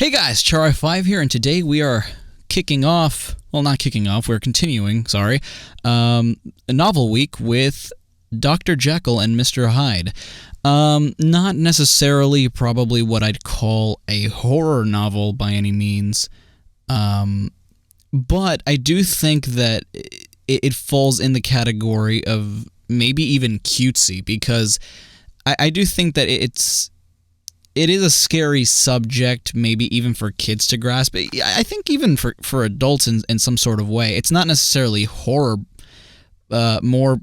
Hey guys, Char5 here, and today we are we're continuing, a novel week with Dr. Jekyll and Mr. Hyde. Not necessarily probably what I'd call a horror novel by any means, but I do think that it falls in the category of maybe even cutesy, because I do think that it is a scary subject, maybe even for kids to grasp. I think even for adults in some sort of way. It's not necessarily horror, more,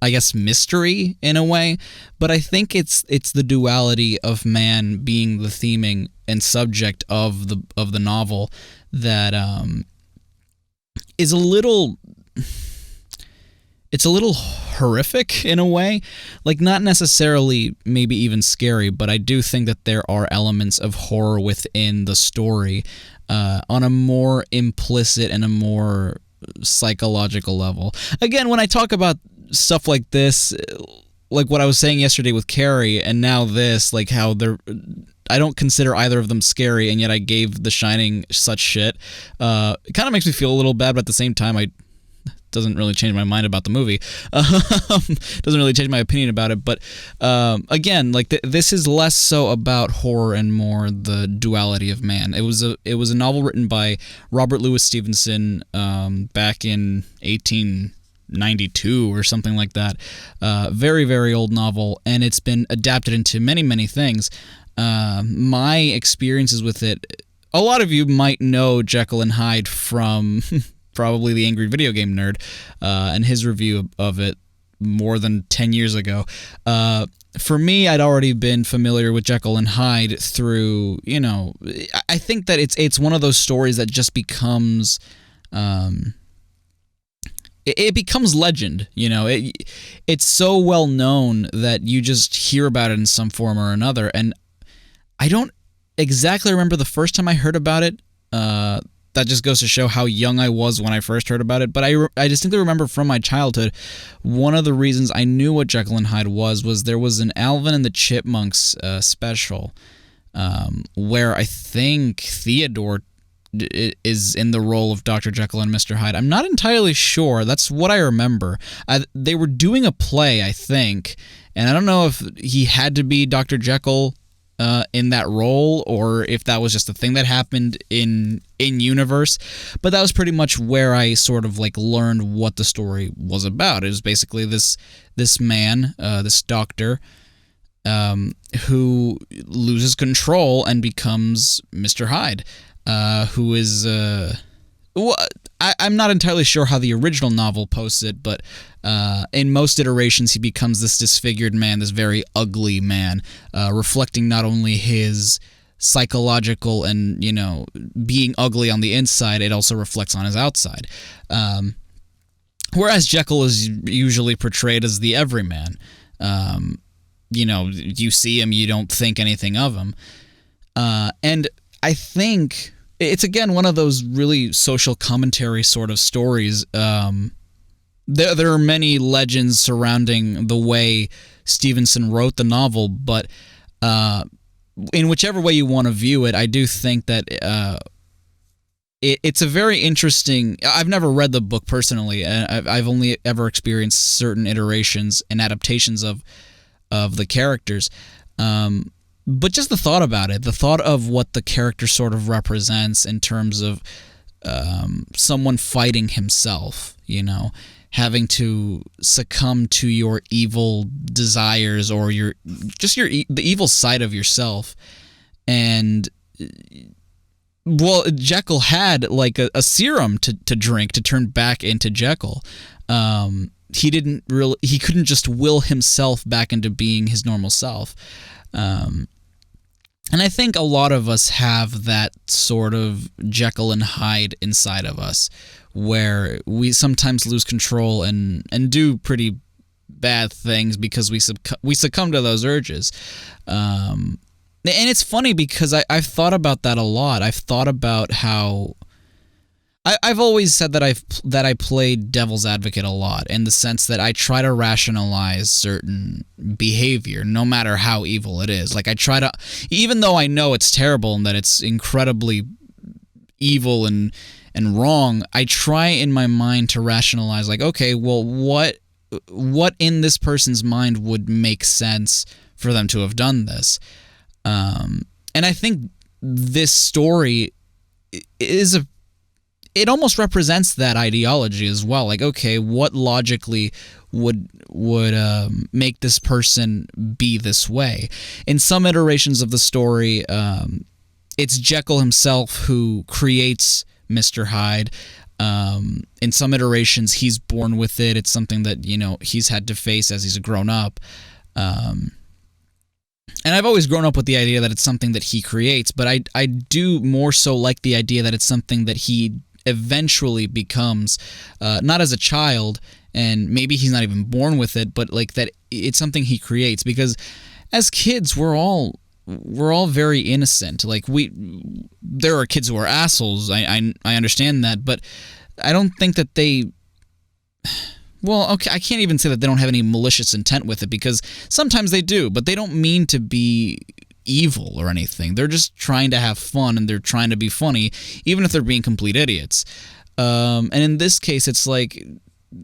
I guess, mystery in a way, but I think it's the duality of man being the theming and subject of the novel that is a little horrific in a way, like not necessarily maybe even scary, but I do think that there are elements of horror within the story on a more implicit and a more psychological level. Again, when I talk about stuff like this, like what I was saying yesterday with Carrie and now this, like how I don't consider either of them scary, and yet I gave The Shining such shit. It kind of makes me feel a little bad, but at the same time, doesn't really change my mind about the movie. Doesn't really change my opinion about it. But again, like this is less so about horror and more the duality of man. It was a novel written by Robert Louis Stevenson back in 1892 or something like that. Very, very old novel, and it's been adapted into many, many things. My experiences with it, a lot of you might know Jekyll and Hyde from probably the Angry Video Game Nerd, and his review of it more than 10 years ago. For me, I'd already been familiar with Jekyll and Hyde through, I think that it's one of those stories that just becomes, it becomes legend, it's so well known that you just hear about it in some form or another, and I don't exactly remember the first time I heard about it. That just goes to show how young I was when I first heard about it. But I distinctly remember from my childhood, one of the reasons I knew what Jekyll and Hyde was there was an Alvin and the Chipmunks special where I think Theodore is in the role of Dr. Jekyll and Mr. Hyde. I'm not entirely sure. That's what I remember. They were doing a play, I think, and I don't know if he had to be Dr. Jekyll in that role, or if that was just a thing that happened in universe, but that was pretty much where I sort of like learned what the story was about. It was basically this man, this doctor, who loses control and becomes Mr. Hyde, who is I'm not entirely sure how the original novel posts it, but in most iterations he becomes this disfigured man, this very ugly man, reflecting not only his psychological and, being ugly on the inside, it also reflects on his outside. Whereas Jekyll is usually portrayed as the everyman. You see him, you don't think anything of him. And I think it's, again, one of those really social commentary sort of stories. There are many legends surrounding the way Stevenson wrote the novel, but in whichever way you want to view it, I do think that it's a very interesting. I've never read the book personally. I've only ever experienced certain iterations and adaptations of the characters. But just the thought about it, the thought of what the character sort of represents in terms of someone fighting himself, having to succumb to your evil desires or the evil side of yourself. And, well, Jekyll had like a serum to drink to turn back into Jekyll. He couldn't just will himself back into being his normal self. And I think a lot of us have that sort of Jekyll and Hyde inside of us, where we sometimes lose control and do pretty bad things because we succumb to those urges. And it's funny because I've thought about that a lot. I've thought about how I've always said that I played devil's advocate a lot, in the sense that I try to rationalize certain behavior, no matter how evil it is. Like, I try to, even though I know it's terrible and that it's incredibly evil and wrong, I try in my mind to rationalize, like, okay, well, what in this person's mind would make sense for them to have done this? And I think this story it almost represents that ideology as well. Like, okay, what logically would make this person be this way? In some iterations of the story, it's Jekyll himself who creates Mr. Hyde. In some iterations, he's born with it. It's something that, he's had to face as he's grown up. And I've always grown up with the idea that it's something that he creates, but I do more so like the idea that it's something that he eventually becomes, not as a child, and maybe he's not even born with it, but like that it's something he creates. Because as kids, we're all very innocent. Like, there are kids who are assholes. I understand that, but I don't think that they. Well, okay, I can't even say that they don't have any malicious intent with it, because sometimes they do, but they don't mean to be evil or anything. They're just trying to have fun, and they're trying to be funny, even if they're being complete idiots. And in this case, it's like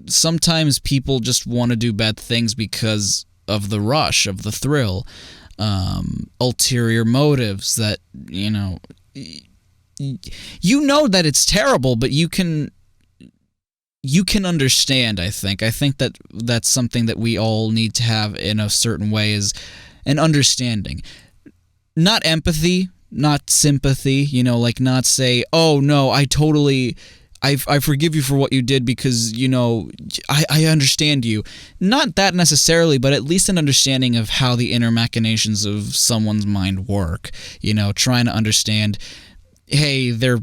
sometimes people just want to do bad things because of the rush, of the thrill, ulterior motives that, that it's terrible, but you can understand, I think. I think that that's something that we all need to have in a certain way, is an understanding. Not empathy, not sympathy, like not say, oh, no, I forgive you for what you did because, I understand you. Not that necessarily, but at least an understanding of how the inner machinations of someone's mind work. Trying to understand, hey, they're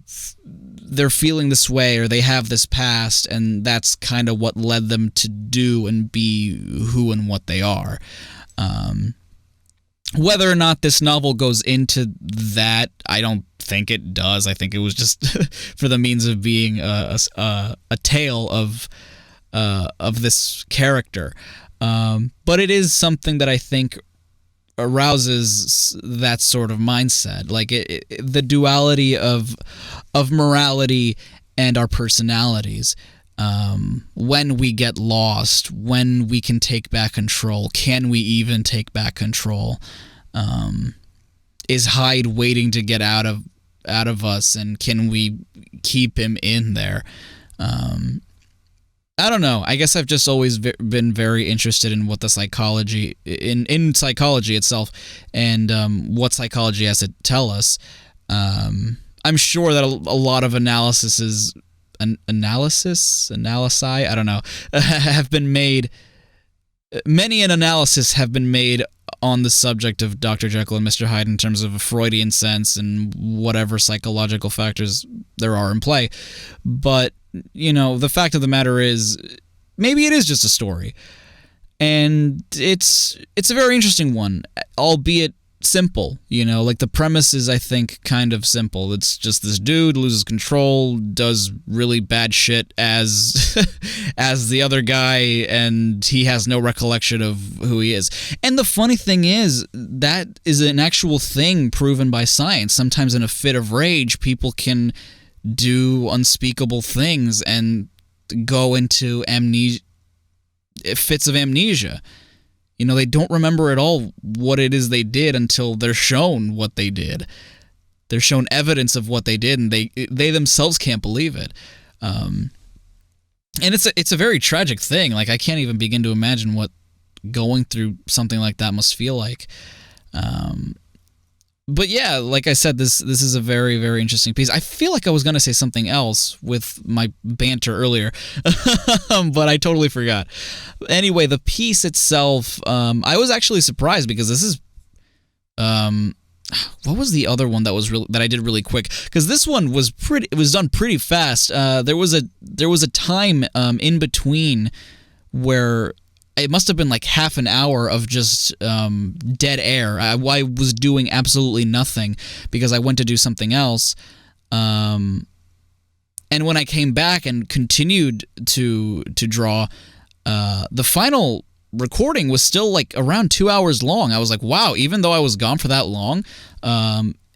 feeling this way, or they have this past, and that's kind of what led them to do and be who and what they are. Whether or not this novel goes into that, I don't think it does. I think it was just for the means of being a tale of this character. But it is something that I think arouses that sort of mindset, like the duality of morality and our personalities. When we get lost, when we can take back control, can we even take back control? Is Hyde waiting to get out of us, and can we keep him in there? I don't know. I guess I've just always been very interested in what the psychology in psychology itself, and what psychology has to tell us. I'm sure that a lot of analysi, I don't know, have been made. Many an analysis have been made on the subject of Dr. Jekyll and Mr. Hyde in terms of a Freudian sense and whatever psychological factors there are in play. But, the fact of the matter is, maybe it is just a story. And it's a very interesting one, albeit simple. Like, the premise is, I think, kind of simple. It's just this dude loses control, does really bad shit as as the other guy, and he has no recollection of who he is. And the funny thing is, that is an actual thing proven by science. Sometimes in a fit of rage, people can do unspeakable things and go into fits of amnesia. They don't remember at all what it is they did until they're shown what they did. They're shown evidence of what they did, and they themselves can't believe it. And it's a very tragic thing. Like, I can't even begin to imagine what going through something like that must feel like. But yeah, like I said, this is a very, very interesting piece. I feel like I was going to say something else with my banter earlier, but I totally forgot. Anyway, the piece itself, I was actually surprised, because this is, what was the other one that I did really quick? Because this one was done pretty fast. There was a time in between where it must have been like half an hour of just dead air. I was doing absolutely nothing because I went to do something else. And And when I came back and continued to draw, the final recording was still like around 2 hours long. I was like, wow, even though I was gone for that long.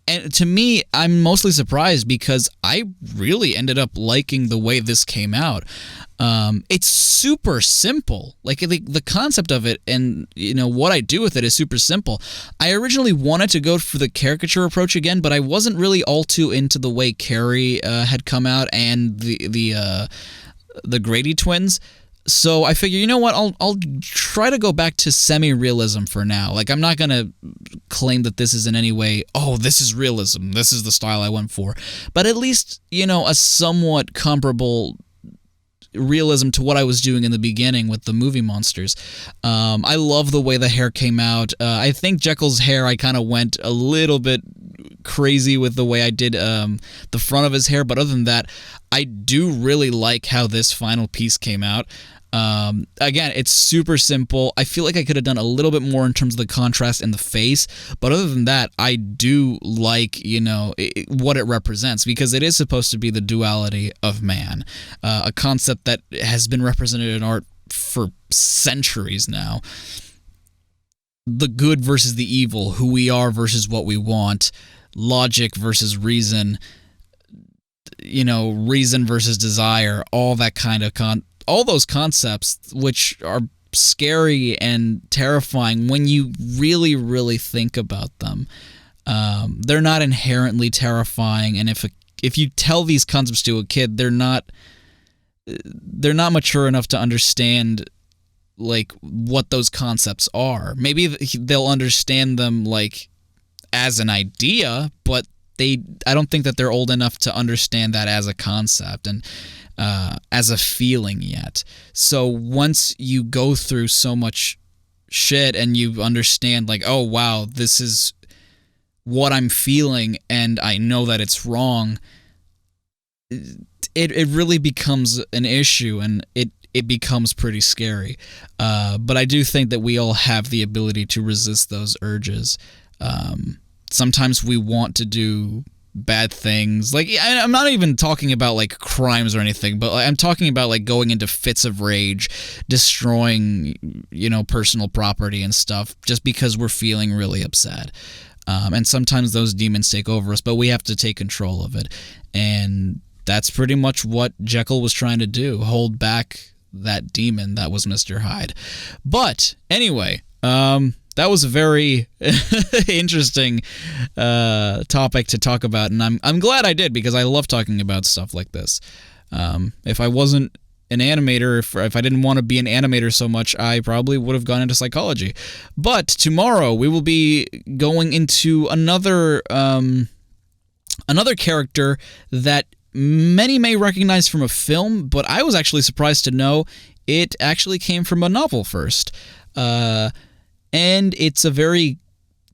And to me, I'm mostly surprised because I really ended up liking the way this came out. It's super simple. Like the concept of it and what I do with it is super simple. I originally wanted to go for the caricature approach again, but I wasn't really all too into the way Carrie had come out and the Grady twins. So I figure, you know what, I'll try to go back to semi-realism for now. Like, I'm not going to claim that this is in any way, oh, this is realism, this is the style I went for. But at least, a somewhat comparable realism to what I was doing in the beginning with the movie monsters. I love the way the hair came out. I think Jekyll's hair, I kind of went a little bit crazy with the way I did the front of his hair, but other than that, I do really like how this final piece came out. Again, it's super simple. I feel like I could have done a little bit more in terms of the contrast in the face, but other than that, I do like, what it represents, because it is supposed to be the duality of man, a concept that has been represented in art for centuries now. The good versus the evil, who we are versus what we want, logic versus reason, reason versus desire, all that kind of all those concepts, which are scary and terrifying when you really, really think about them. They're not inherently terrifying, and if you tell these concepts to a kid, they're not mature enough to understand like what those concepts are. Maybe they'll understand them like as an idea, but I don't think that they're old enough to understand that as a concept and as a feeling yet. So once you go through so much shit and you understand like, oh wow, this is what I'm feeling and I know that it's wrong, it really becomes an issue, and it becomes pretty scary. But I do think that we all have the ability to resist those urges. Sometimes we want to do bad things. Like, I'm not even talking about like crimes or anything, but I'm talking about like going into fits of rage, destroying, personal property and stuff just because we're feeling really upset. And sometimes those demons take over us, but we have to take control of it. And that's pretty much what Jekyll was trying to do, hold back that demon that was Mr. Hyde. But anyway, that was a very interesting topic to talk about, and I'm glad I did, because I love talking about stuff like this. If I wasn't an animator, if I didn't want to be an animator so much, I probably would have gone into psychology. But tomorrow we will be going into another character that many may recognize from a film, but I was actually surprised to know it actually came from a novel first. And it's a very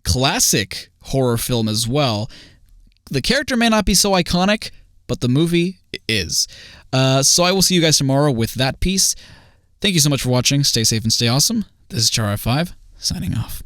classic horror film as well. The character may not be so iconic, but the movie is. So I will see you guys tomorrow with that piece. Thank you so much for watching. Stay safe and stay awesome. This is Char5, signing off.